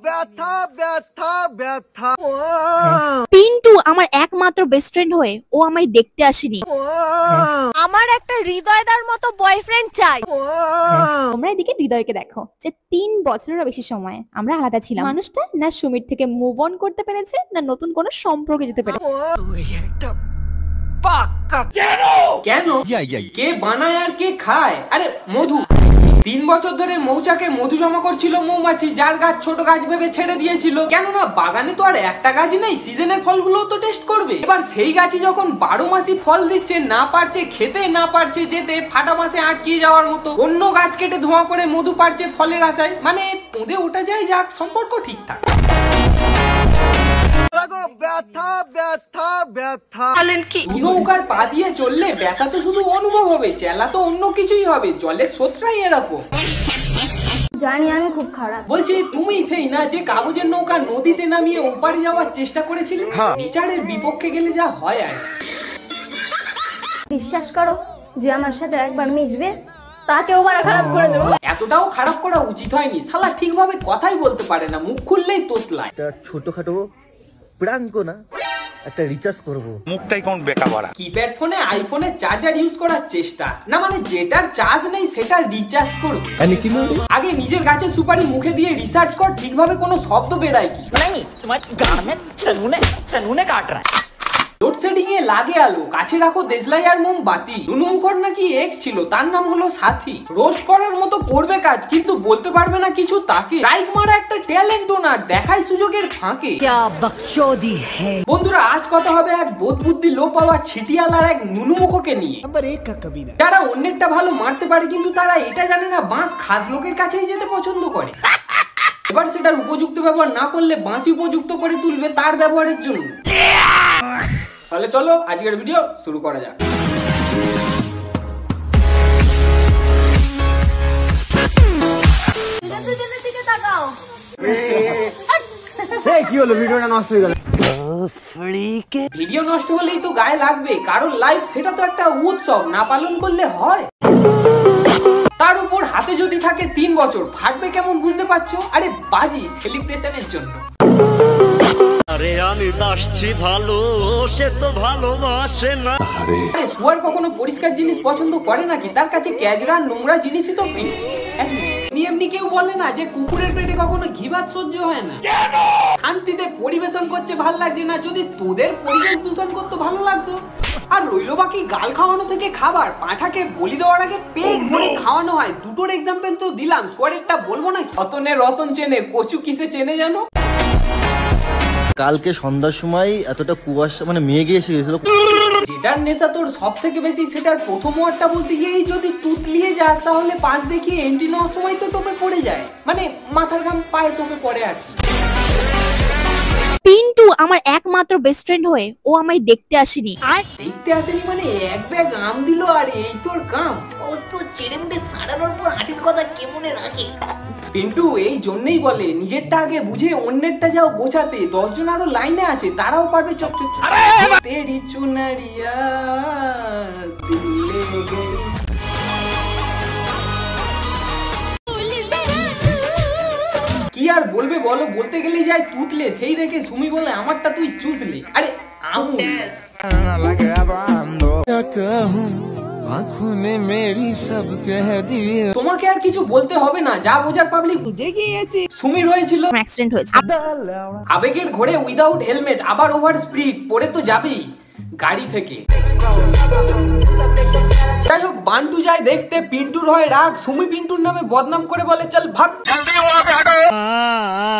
ব্যথা ব্যথা ব্যথা। পিন্টু আমার একমাত্র বেস্ট ফ্রেন্ড হয়ে ও আমায় দেখতে আসেনি। আমার একটা হৃদয়দার মতো বয়ফ্রেন্ড চাই। তোমরা এদিকে হৃদয়কে দেখো, যে 3 বছরেরও বেশি সময় আমরা আলাদা ছিলাম। মানুষটা না সুমির থেকে মুভ অন করতে পেরেছে, না নতুন কোনো সম্পর্কে যেতে পেরেছে। কেন কে বানায় আর কে খায়? আরে মধু 3 বছর ধরে মৌচাকে মধু জমা করছিল মৌমাছি, যার গাছ ছোট গাছ ভেবে ছেড়ে দিয়েছিল। কেননা বাগানে তো আর একটা গাছ নেই, সিজনের ফলগুলো তো টেস্ট করবে। এবার সেই গাছই যখন 12 মাসই ফল দিচ্ছে, না পারছে খেতে, না পারছে যেতে, ফাটা মাসে আটকে যাওয়ার মতো অন্য গাছ কেটে ধোঁয়া করে মধু পারছে ফলের আশায়। মানে পুঁদে ওঠা যায়, যাক সম্পর্ক ঠিকঠাক। ব্যথা ব্যথা ব্যথা। নৌকায় পা দিয়ে চললে ব্যথা তো শুধু অনুভব হবে, চেলা তো অন্য কিছুই হবে। জলের স্রোতটাই এরকম। জানি আমি খুব খারাপ। বলছি তুমি সেই না যে কাগজের নৌকা নদীতে নামিয়ে ওপারে যাওয়ার চেষ্টা করেছিলে? বিচারের বিপক্ষে গেলে যা হয় আর। বিশ্বাস করো, যে আমার সাথে একবার মিশবে তাকেও বাড়া খারাপ করে দেবো। এতটাও খারাপ করা উচিত হয়নি। শালা ঠিকভাবে কথাই বলতে পারে না, মুখ খুললেই তোতলায়। ছোটখাটো প্রাঙ্ক না, একটা রিচার্জ করবো। মুখটাই কোন বেকা বাড়া। কিপ্যাড ফোনে আইফোনে চার্জার ইউজ করার চেষ্টা না, মানে যেটার চার্জ নেই সেটা রিচার্জ করবে। আগে নিজের গাছের সুপারি মুখে দিয়ে রিসার্চ কর, ঠিকভাবে কোনো শব্দ বেরায় কি। লোডশেডিং এ লাগে আলো, কাছে রাখো দেশলাই আর মোমবাতি। নুনুমুখর নাকি এক্স ছিল, তার নাম হলো সাথী। রোস্ট করার মতো করবে কাজ, কিন্তু বলতে পারবে না কিছু তাকে। লাইক মারা একটা ট্যালেন্ট ওনার, দেখায় সুযোগের ফাঁকে। বন্ধুরা আজ কথা হবে এক বোধ বুদ্ধি লো পাওয়া ছিটিয়ালার এক নুনুমুখকে নিয়ে, যারা অন্যেরটা ভালো মারতে পারে, কিন্তু তারা এটা জানে না বাঁশ খাস লোকের কাছেই যেতে পছন্দ করে। এবার সেটার উপযুক্ত ব্যবহার না করলে বাঁশই উপযুক্ত করে তুলবে তার ব্যবহারের জন্য। তাহলে চলো আজকের ভিডিও শুরু করা যাক। কি হলো, ভিডিওটা নষ্ট হয়ে গেল? ভিডিও নষ্ট হলেই তো গায়ে লাগবে, কারণ লাইভ সেটা তো একটা উৎসব, না পালন করলে হয়। তার উপর হাতে যদি থাকে 3 বছর, ফাটবে কেমন বুঝতে পারছো? আরে বাজি সেলিব্রেশনের জন্য। আরে আমি বাসছি ভালো, সে তো ভালোবাসে না। আরে সুয়ার কখনো পরিষ্কার জিনিস পছন্দ করে নাকি? তার কাছে ক্যাজরা নোংরা জিনিসই তো প্রিয়। এমনি কেউ বলে না যে কুকুরের পেটে কখনো ঘি ভাত সহ্য হয় না। শান্তিতে পরিবেশন করছে ভাল লাগছে না, যদি তোদের পরিবেশ দূষণ করতে ভালো লাগতো। আর রইলো বাকি গাল খাওয়ানো থেকে খাবার, পাঁঠাকে বলি দেওয়ার আগে পেট ভরে খাওয়ানো হয়। দুটোর এক্সাম্পল তো দিলাম, সোয়ারেরটা বলবো না? রতনে রতন চেনে, কচু কিসে চেনে জানো? কালকে সন্ধ্যার সময় এতটা কুয়াশা, মানে মেঘ এসে গেছিল। যেটার নেশা তোর সব থেকে বেশি, সেটার প্রথম ওয়ার্ডটা বলতে গিয়েই যদি তুতলিয়ে যাস, তাহলে পাশ দেখিয়ে এন্ট্রি নেওয়ার সময় তো টোপে পড়ে যায়, মানে মাথার ঘাম পায়ে টোপে পড়ে আর কি। পিন্টু আমার একমাত্র বেস্ট ফ্রেন্ড হয়ে ও আমায় দেখতে আসেনি। দেখতে আসেনি মানে এক ব্যাগ আম দিল আর এই তোর কাম। অবশ্য ছেড়ে মুড়ে সারানোর পর হাঁটির কথা কেমনে রাখে। পিন্টু এই জন্যই বলে নিজেরটা আগে বুঝে অন্যেরটা যাও গোছাতে। 10 জন আরো লাইনে আছে, তারাও পারবে চট চট। তেরি চুনারিয়া দিলে গই। কি আর বলবে বলো, বলতে গেলেই যায় তুতলে। সেই দেখে সুমি বলে আমারটা তুই চুষলে। আরে আমু তোমাকে আর কিছু বলতে হবে না, যা বোঝার পাবলিক বুঝে গিয়েছে। সুমির হয়েছিল অ্যাক্সিডেন্ট হয়েছে আবেগের ঘোরে উইদাউট হেলমেট, আবার ওভার স্পিড, পড়ে তো যাবেই গাড়ি থেকে। যাই হোক বান্টু যায় দেখতে, পিন্টুর হয় রাগ। সুমি পিন্টুর নামে বদনাম করে বলে চল ভাগ।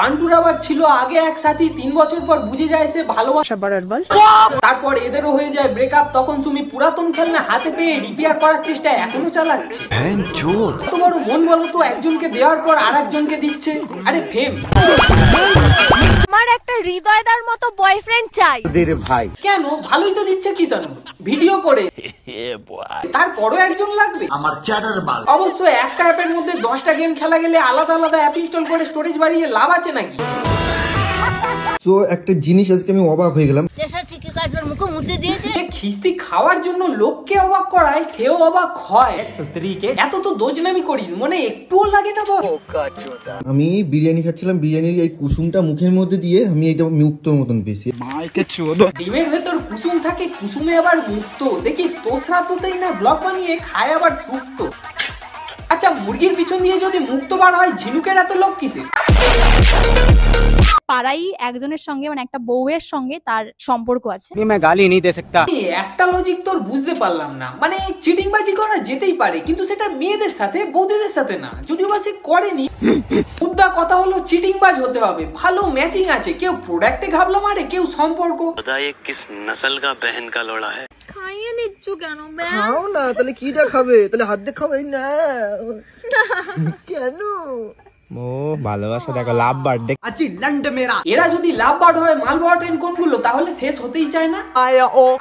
বান্টুর আবার ছিল আগে এক সাথী, 3 বছর পর বুঝে যায় সে ভালোবাসা বাড়ার বল। তারপর এদেরও হয়ে যায় ব্রেকআপ। তখন সুমি পুরাতন খেলনা হাতে পেয়ে রিপেয়ার করার চেষ্টা এখনো চালাচ্ছে। কত বড় মন বলো তো, একজনকে দেওয়ার পর আর একজনকে দিচ্ছে। আরে ফেম। আমার একটা হৃদয়দার মতো বয়ফ্রেন্ড চাই। ভাই কেন, ভালোই তো দিচ্ছে কি জানো, ভিডিও করে। তারপরও একজন লাগবে আমার চ্যাটার বাল। অবশ্য একটা অ্যাপের মধ্যে 10টা গেম খেলা গেলে আলাদা আলাদা অ্যাপ ইনস্টল করে স্টোরেজ বাড়িয়ে লাভ আছে নাকি? তো একটা জিনিস আজকে আমি অবাক হয়ে গেলাম। কাটবার মুখে মুছে দিয়েছে। যে খিস্তি খাওয়ার জন্য লোককে অবাক করায় সেও অবাক হয়। সুতরিকে এত তো দোজনামি করিস, মনে একটুও লাগে না বল? আমি বিরিয়ানি খাচ্ছিলাম, বিরিয়ানির এই কুসুমটা মুখের মধ্যে দিয়ে আমি এটা মুক্তোর মতন পেয়েছি। ডিমের ভেতর কুসুম থাকে, কুসুমে আবার মুক্ত। দেখিস তোসরা তোতেই না ব্লগ বানিয়ে খায় আবার সুক্ত। আচ্ছা, মুরগির পিছন দিয়ে যদি মুক্ত বার হয়, ঝিনুকের এত লোক কিসে? পাড়াই একজনের সঙ্গে মানে একটা বউয়ের সঙ্গে তার সম্পর্ক আছে। একটা লজিক তোর বুঝতে পারলাম না, মানে চিটিংবাজি করা যেতেই পারে, কিন্তু সেটা মেয়েদের সাথে, বৌদিদের সাথে না। যদিও বা সে করেনি, মুদ্রা কথা হলো চিটিংবাজ হতে হবে। ভালো ম্যাচিং আছে, কেউ প্রোডাক্টে ঘাবলা মারে, কেউ সম্পর্ক। किस नस्ल का बहन का लोड़ा है? খাইয়ে দিচ্ছ কেন? খাও না, তাহলে কিটা খাবে? তাহলে হাত দিয়ে খাবে না কেন? এরা যদি লাভ বার্ড হয়, মালবোয়া ট্রেন কোনগুলো, তাহলে শেষ হতেই চায় না।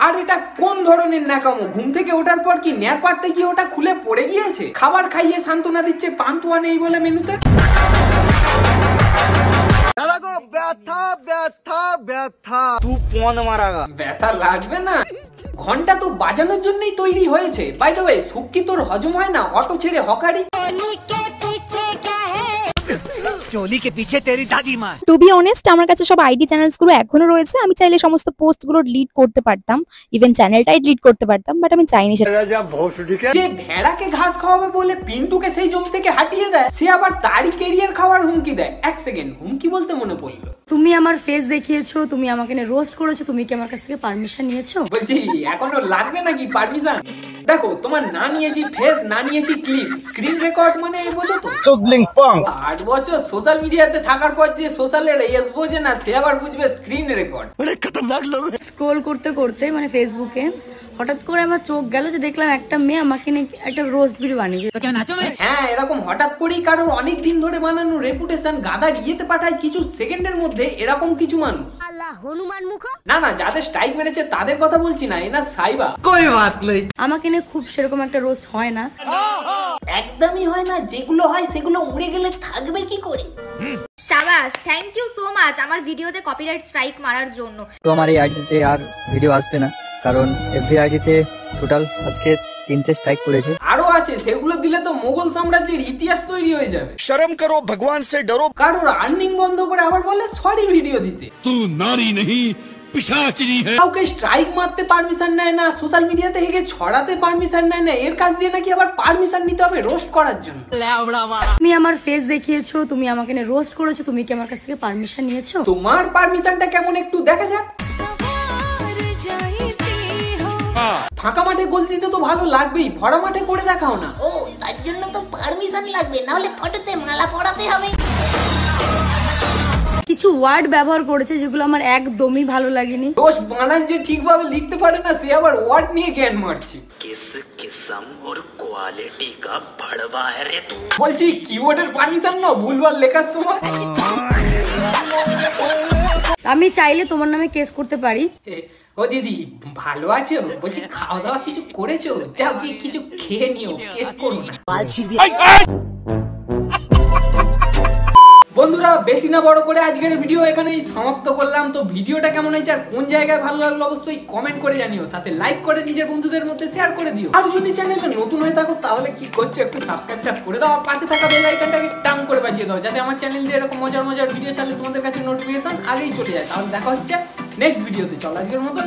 আর এটা কোন ধরনের ন্যাকামো? ঘুম থেকে ওঠার পর কি নেয়ার পাড়তে গিয়ে ওটা খুলে পড়ে গিয়েছে? খাবার খাইয়ে সান্ত্বনা দিচ্ছে, পান্তুয়া নেই বলে মেনুতে। ব্যথা লাগবে না, ঘন্টা তো বাজানোর জন্যই তৈরি হয়েছে। বাই দ্য ওয়ে, সুখ কি তোর হজম হয় না অটো ছেড়ে হকারি? টু বি অনেস্ট, আমার কাছে সব আইডি চ্যানেলস গুলো এখনো রয়েছে। আমি চাইলে সমস্ত পোস্ট গুলো ডিলিট করতে পারতাম, ইভেন চ্যানেলটাই ডিলিট করতে পারতাম, বাট আমি চাইনি সেটা। যে ভেড়াকে ঘাস খাওয়াবে বলে পিন্টুকে সেই জমি থেকে হাঁটিয়ে দেয়, সে আবার তারই কেরিয়ার খাওয়ার হুমকি দেয়। এক সেকেন্ড, হুমকি বলতে মনে পড়লো, তুমি আমার ফেস দেখিয়েছো, তুমি আমাকে রোস্ট করেছো, তুমি কি আমার কাছ থেকে পারমিশন নিয়েছো? বলছি এখনো লাগবে নাকি পারমিশন? দেখো, তোমার না নিয়েছি ফেস, না নিয়েছি ক্লিপ, স্ক্রিন রেকর্ড, মানে বোঝো তো? 8 বছর সোশ্যাল মিডিয়াতে থাকার পর যে সোশ্যালের এস বোঝে না, সে আবার বুঝবে স্ক্রিন রেকর্ড। স্ক্রোল করতে করতে মানে ফেসবুকে হঠাৎ করে আমার চোখ গেল যে দেখলাম একটা মেয়ে আমাকে নিয়ে একটা রোস্ট ভিডিও বানিয়েছে। হ্যাঁ, এরকম হঠাৎ করেই কারোর অনেক দিন ধরে বানানো রেপুটেশন গাদার ইয়েতে পাঠায় কিছু সেকেন্ডের মধ্যে। এরকম কিছু মানুষ, হনুমান মুখ না না, যাদের স্ট্রাইক মেরেছে তাদের কথা বলছি না, এনা সাইবা। আমাকে নিয়ে খুব সেরকম একটা রোস্ট হয় না, একদমই হয় না। যেগুলো হয় সেগুলো উড়ে গেলে থাকবে কি করে? শাবাশ, থ্যাংক ইউ সো মাচ আমার ভিডিওতে কপিরাইট স্ট্রাইক মারার জন্য। তো আমার এই আইডিতে আর ভিডিও আসবে না, কারণ এভরি আইডিতে টোটাল আজকে 3টে স্ট্রাইক পড়েছে। আরো আছে, সেগুলো দিলে তো মোগল সাম্রাজ্যের ইতিহাস তৈরি হয়ে যাবে। शर्म करो, भगवान से डरो। কারোর আর্নিং বন্ধ করে আবার বলে সরি ভিডিও দিতে। तू नारी नहीं पिशाचिनी है। কাউকে স্ট্রাইক মারতে পারমিশন নেয় না, সোশ্যাল মিডিয়াতে হেগে ছড়াতে পারমিশন নেয় না, এর কাছ দিয়ে নাকি আবার পারমিশন নিতে হবে রোস্ট করার জন্য। তুমি আমার ফেস দেখিয়েছো, তুমি আমাকে রোস্ট করেছো, তুমি কি আমার কাছ থেকে পারমিশন নিয়েছো? তোমার পারমিশনটা কেমন একটু দেখা যাক। ফাঁকা মাঠে গোল দিতে তো ভালো লাগবেই, ভরা মাঠে করে দেখাও না। ও, তার জন্য তো পারমিশন লাগবে, না হলে ফটোতে মালা পরাতে হবে। কিছু ওয়ার্ড ব্যবহার করেছে যেগুলো আমার একদমই ভালো লাগেনি। রোস্ট বানান যে ঠিকভাবে লিখতে পারে না, সে আবার ওয়ার্ড নিয়ে জ্ঞান মারছে। किस किस्म और क्वालिटी का भड़वा है रे तू। বলছি কিবোর্ডের পারমিশন না, ভুলভাল লেখার সময়। আমি চাইলে তোমার নামে কেস করতে পারি। ও দিদি, ভালো আছো? বলছি খাওয়া দাওয়া কিছু করেছো? যাও গিয়ে কিছু খেয়ে নিও, কেস করো না। বন্ধুরা, বেশি না বড় করে আজকের ভিডিও এখানেই সমাপ্ত করলাম। তো ভিডিওটা কেমন হয়েছে আর কোন জায়গায় ভালো লাগলো অবশ্যই কমেন্ট করে জানিও, সাথে লাইক করে নিজের বন্ধুদের মধ্যে শেয়ার করে দিও। আর যদি চ্যানেলটা নতুন হয়ে থাকো তাহলে কি করছো, একটু সাবস্ক্রাইবটা করে দাও, আর পাশে থাকা বেল আইকনটাকে টাং করে বাজিয়ে দাও, যাতে আমার চ্যানেল দিয়ে এরকম মজার মজার ভিডিও চাইলে তোমাদের কাছে নোটিফিকেশন আগেই চলে যায়। তাহলে দেখা হচ্ছে নেক্সট ভিডিওতে। চলো আজকের মতন